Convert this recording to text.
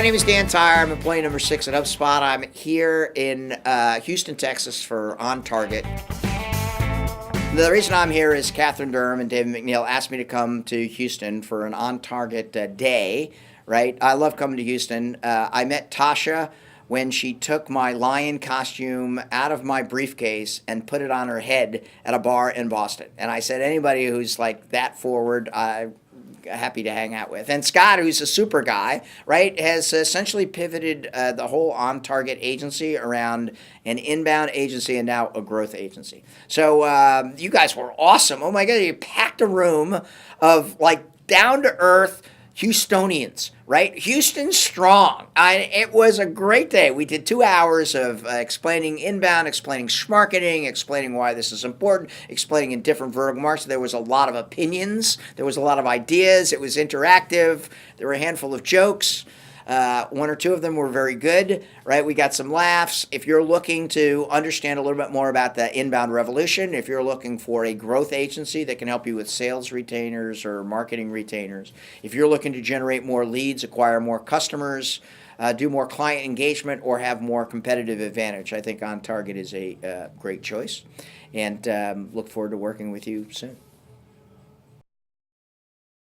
My name is Dan Tyre. I'm employee number 6 at HubSpot. I'm here in Houston, Texas for On Target. The reason I'm here is Catherine Durham and David McNeil asked me to come to Houston for an On Target day, right? I love coming to Houston. I met Tasha when she took my lion costume out of my briefcase and put it on her head at a bar in Boston. And I said, anybody who's like that forward, I'm happy to hang out with. And Scott, who's a super guy, right, has essentially pivoted the whole On Target agency around an inbound agency and now a growth agency. So you guys were awesome. Oh my God, you packed a room of like down-to-earth Houstonians, right? Houston strong. It was a great day. We did 2 hours of explaining inbound, explaining marketing, explaining why this is important, explaining in different vertical markets. There was a lot of opinions. There was a lot of ideas. It was interactive. There were a handful of jokes. One or two of them were very good, right? We got some laughs. If you're looking to understand a little bit more about the inbound revolution, if you're looking for a growth agency that can help you with sales retainers or marketing retainers, if you're looking to generate more leads, acquire more customers, do more client engagement, or have more competitive advantage, I think On Target is a great choice. And look forward to working with you soon.